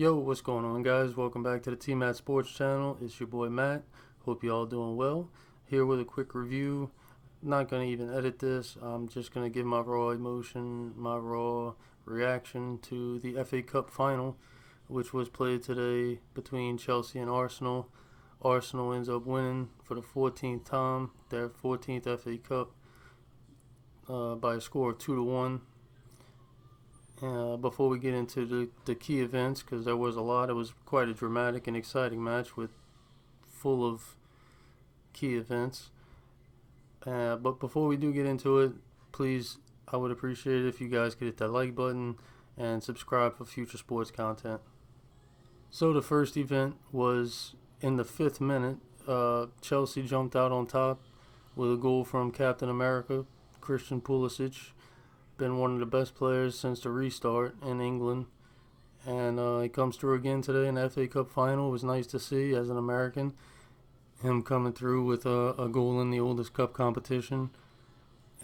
Yo, what's going on, guys? Welcome back to the T-Matt Sports Channel. It's your boy Matt. Hope you all doing well. Here with a quick review. Not gonna even edit this. I'm just gonna give my raw emotion, my raw reaction to the FA Cup final, which was played today between Chelsea and Arsenal. Arsenal ends up winning for the 14th time, their 14th FA Cup, by a score of 2-1. Before we get into the key events, because there was a lot, it was quite a dramatic and exciting match with full of key events. But before we do get into it, please, I would appreciate it if you guys could hit that like button and subscribe for future sports content. So the first event was in the 5th minute. Chelsea jumped out on top with a goal from Captain America, Christian Pulisic. Been one of the best players since the restart in England, and he comes through again today in the FA Cup final. It was nice to see, as an American, him coming through with a goal in the oldest cup competition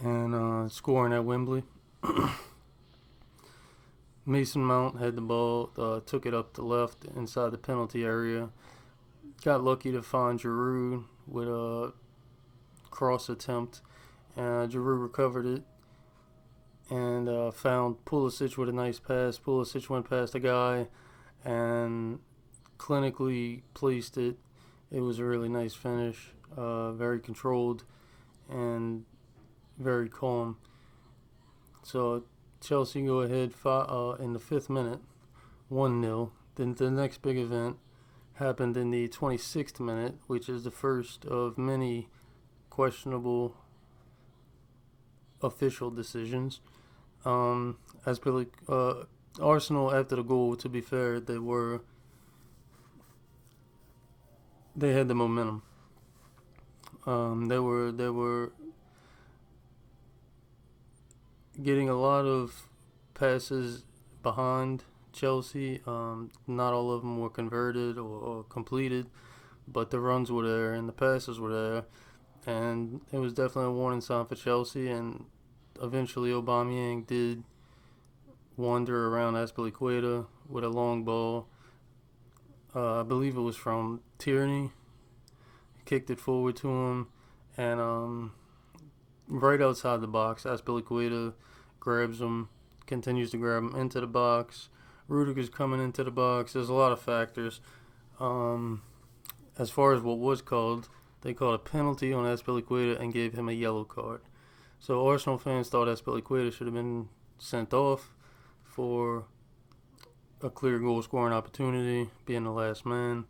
and scoring at Wembley. Mason Mount had the ball, took it up the left inside the penalty area. Got lucky to find Giroud with a cross attempt, and Giroud recovered it and found Pulisic with a nice pass. Pulisic went past the guy and clinically placed it. It was a really nice finish, very controlled and very calm. So Chelsea go ahead in the 5th minute, 1-0. Then the next big event happened in the 26th minute, which is the first of many questionable official decisions. Arsenal, after the goal, to be fair, they had the momentum. They were getting a lot of passes behind Chelsea. Not all of them were converted or completed, but the runs were there and the passes were there, and it was definitely a warning sign for Chelsea. And eventually Aubameyang did wander around Azpilicueta with a long ball. I believe it was from Tierney. Kicked it forward to him, and right outside the box, Azpilicueta grabs him, continues to grab him into the box. Rudiger's coming into the box. There's a lot of factors. As far as what was called, they called a penalty on Azpilicueta and gave him a yellow card. So Arsenal fans thought Azpilicueta should have been sent off for a clear goal scoring opportunity, being the last man.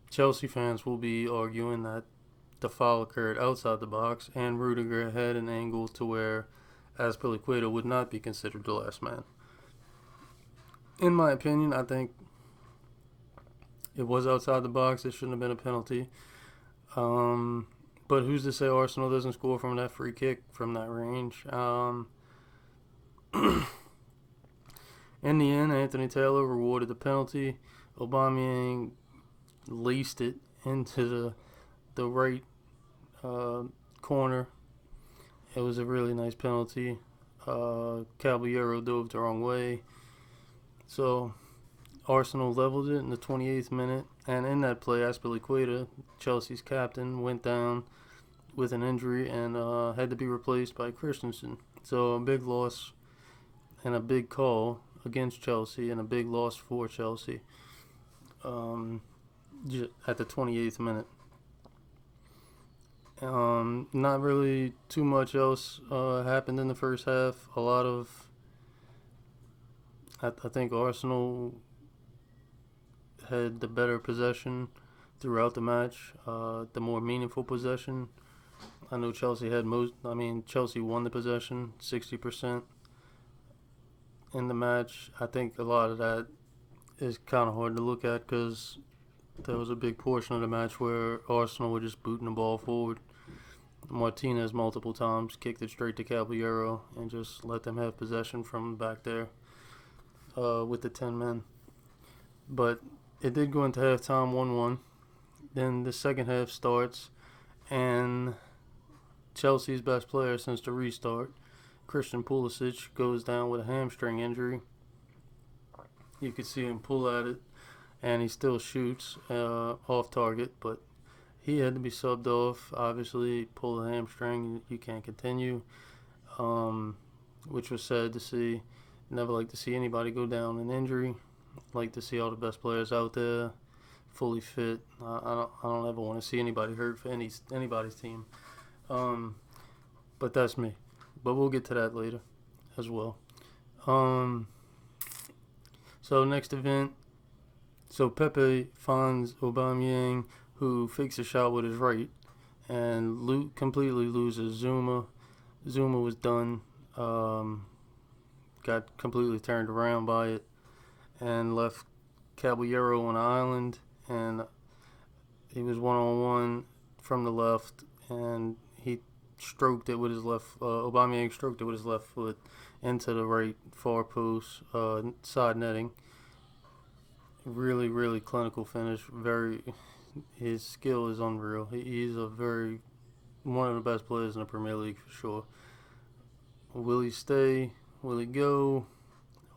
Chelsea fans will be arguing that the foul occurred outside the box, and Rudiger had an angle to where Azpilicueta would not be considered the last man. In my opinion, I think it was outside the box. It shouldn't have been a penalty. But who's to say Arsenal doesn't score from that free kick from that range? In the end, Anthony Taylor rewarded the penalty. Aubameyang laced it into the right corner. It was a really nice penalty. Caballero dove the wrong way. So Arsenal leveled it in the 28th minute. And in that play, Azpilicueta, Chelsea's captain, went down with an injury and had to be replaced by Christensen. So a big loss and a big call against Chelsea and a big loss for Chelsea at the 28th minute. Not really too much else happened in the first half. I think Arsenal had the better possession throughout the match, the more meaningful possession. I know Chelsea Chelsea won the possession 60% in the match. I think a lot of that is kind of hard to look at because there was a big portion of the match where Arsenal were just booting the ball forward. Martinez multiple times kicked it straight to Caballero and just let them have possession from back there with the 10 men. But it did go into halftime 1-1. Then the second half starts, and Chelsea's best player since the restart, Christian Pulisic, goes down with a hamstring injury. You could see him pull at it, and he still shoots off target, but he had to be subbed off. Obviously, pull a hamstring, you can't continue, which was sad to see. Never like to see anybody go down in injury. Like to see all the best players out there fully fit. I don't ever want to see anybody hurt for anybody's team. Um, but that's me. But we'll get to that later as well. Um, so next event. So Pepe finds Aubameyang, who fakes a shot with his right, and completely loses Zuma. Zuma was done. Got completely turned around by it, and left Caballero on the island, and he was 1-on-1 from the left, and he stroked it with his left. Aubameyang stroked it with his left foot into the right far post, side netting. Really, really clinical finish. His skill is unreal. He's one of the best players in the Premier League for sure. Will he stay? Will he go?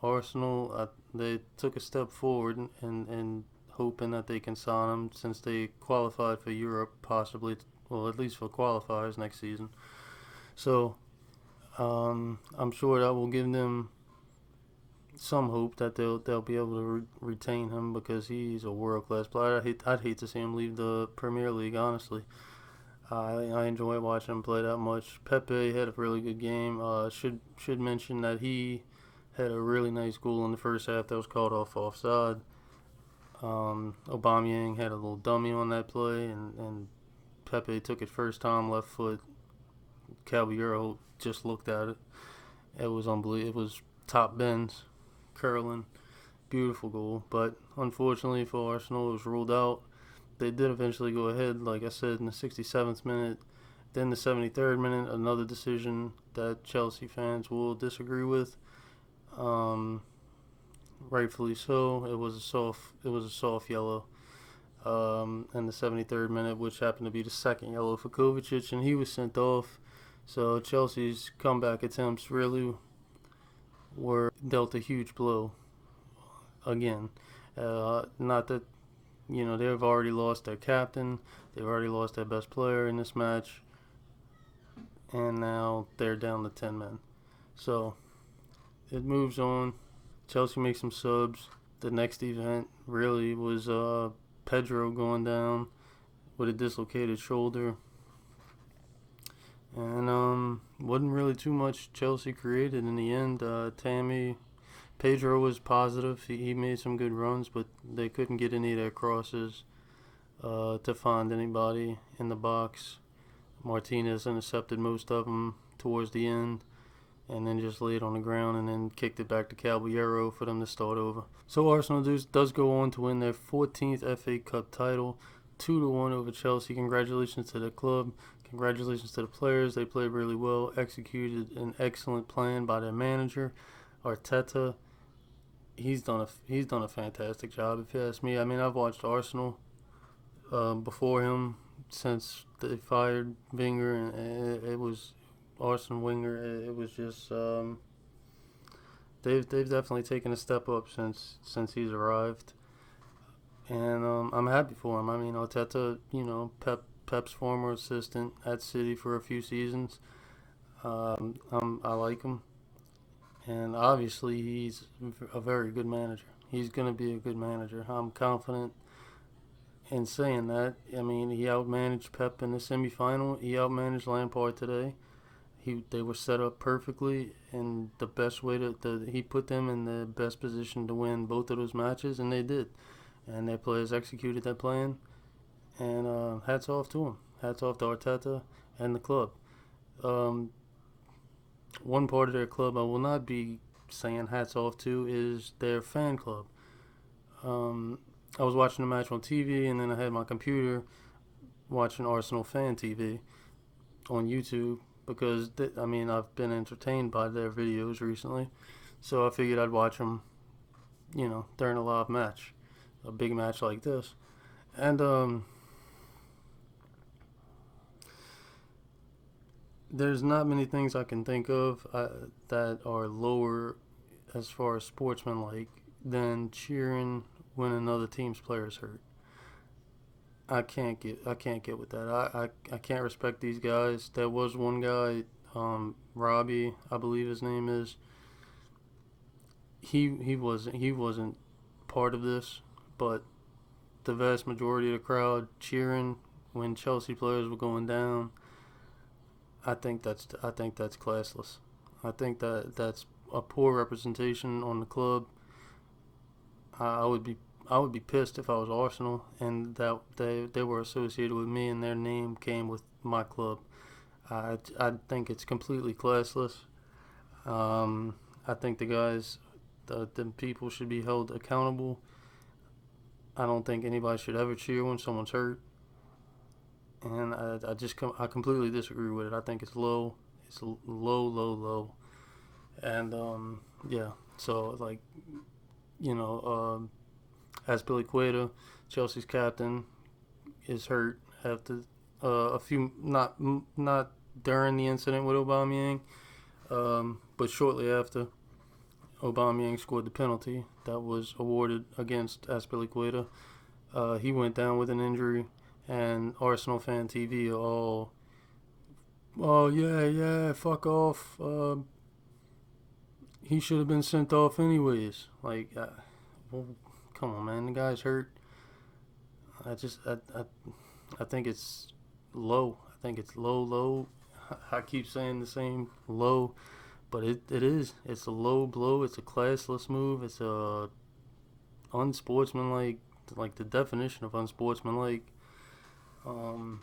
Arsenal, they took a step forward and hoping that they can sign him since they qualified for Europe, possibly, well, at least for qualifiers next season. So I'm sure that will give them some hope that they'll be able to retain him because he's a world class player. I'd hate to see him leave the Premier League. Honestly, I enjoy watching him play that much. Pepe had a really good game. Should mention that he had a really nice goal in the first half that was called offside. Aubameyang had a little dummy on that play, and Pepe took it first time, left foot. Caballero just looked at it. It was unbelievable. It was top bends, curling, beautiful goal. But unfortunately for Arsenal, it was ruled out. They did eventually go ahead, like I said, in the 67th minute. Then the 73rd minute, another decision that Chelsea fans will disagree with. Rightfully so. It was a soft yellow. In the 73rd minute, which happened to be the second yellow for Kovacic, and he was sent off. So Chelsea's comeback attempts really were dealt a huge blow again. Not that, they've already lost their captain, they've already lost their best player in this match, and now they're down to 10 men. So it moves on. Chelsea makes some subs. The next event really was Pedro going down with a dislocated shoulder. And wasn't really too much Chelsea created in the end. Pedro was positive. He made some good runs, but they couldn't get any of their crosses to find anybody in the box. Martinez intercepted most of them towards the end, and then just laid on the ground and then kicked it back to Caballero for them to start over. So Arsenal does go on to win their 14th FA Cup title, 2-1 over Chelsea. Congratulations to the club. Congratulations to the players. They played really well, executed an excellent plan by their manager, Arteta. He's done a fantastic job, if you ask me. I mean, I've watched Arsenal before him since they fired Wenger, and it was Arsene Wenger. It was just they've definitely taken a step up since he's arrived, and I'm happy for him. I mean, Arteta, Pep's former assistant at City for a few seasons. I like him, and obviously he's a very good manager. He's going to be a good manager. I'm confident in saying that. I mean, he outmanaged Pep in the semifinal. He outmanaged Lampard today. They were set up perfectly, and the best way he put them in the best position to win both of those matches, and they did. And their players executed that plan. And hats off to him. Hats off to Arteta and the club. One part of their club I will not be saying hats off to is their fan club. I was watching the match on TV, and then I had my computer watching Arsenal Fan TV on YouTube because, I've been entertained by their videos recently. So I figured I'd watch them, during a live match, a big match like this. And there's not many things I can think of that are lower as far as sportsmanlike than cheering when another team's player is hurt. I can't get with that. I can't respect these guys. There was one guy, Robbie, I believe his name is. He wasn't part of this, but the vast majority of the crowd cheering when Chelsea players were going down. I think that's classless. I think that's a poor representation on the club. I would be pissed if I was Arsenal and that they were associated with me and their name came with my club. I think it's completely classless. I think the guys, the people should be held accountable. I don't think anybody should ever cheer when someone's hurt, and I completely disagree with it. I think it's low. It's low, and yeah. So like, Azpilicueta, Chelsea's captain, is hurt after a few not during the incident with Aubameyang, but shortly after. Aubameyang scored the penalty that was awarded against Azpilicueta. He went down with an injury, and Arsenal fan TV all, oh yeah, fuck off. He should have been sent off anyways. Like, well, come on, man, the guy's hurt. I think it's low. I think it's low. I keep saying the same low. But it is. It's a low blow. It's a classless move. It's a unsportsmanlike, like the definition of unsportsmanlike. So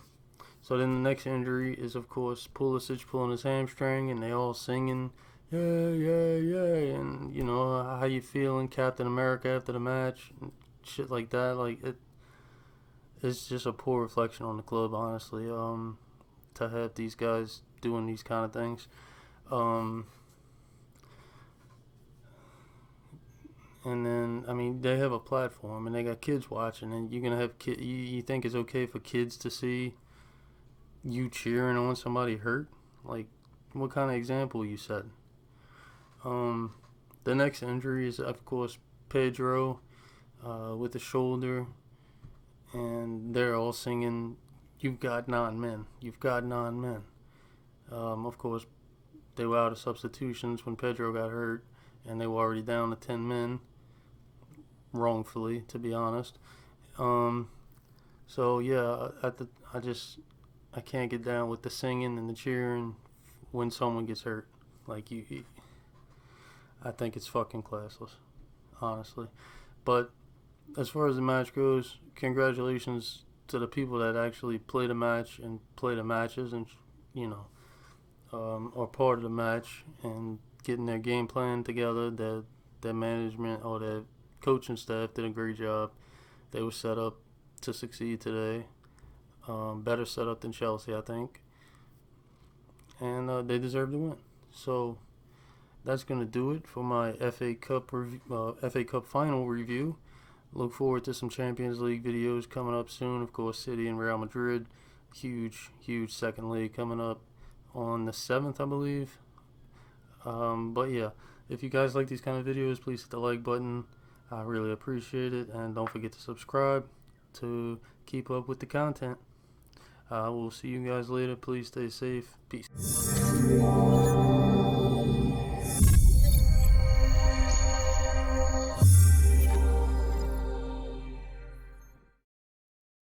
then the next injury is, of course, Pulisic pulling his hamstring, and they all singing, yeah, and how you feeling, Captain America, after the match, and shit like that. Like it's just a poor reflection on the club, honestly. To have these guys doing these kind of things. And then, I mean, they have a platform and they got kids watching, and you're gonna have you think it's okay for kids to see you cheering on somebody hurt? Like, what kind of example you set? The next injury is, of course, Pedro with the shoulder, and they're all singing, "You've got 9 men. You've got 9 men." Of course, they were out of substitutions when Pedro got hurt, and they were already down to 10 men, wrongfully, to be honest. So yeah, I can't get down with the singing and the cheering when someone gets hurt. Like I think it's fucking classless, honestly. But as far as the match goes, congratulations to the people that actually play the match and play the matches, and are part of the match and getting their game plan together. Their management or their coaching staff did a great job. They were set up to succeed today. Better set up than Chelsea, I think. And they deserve to win. So that's going to do it for my FA Cup final review. Look forward to some Champions League videos coming up soon. Of course, City and Real Madrid. Huge second leg coming up on the 7th, I believe. But yeah, if you guys like these kind of videos, please hit the like button. I really appreciate it. And don't forget to subscribe to keep up with the content. We'll see you guys later. Please stay safe. Peace.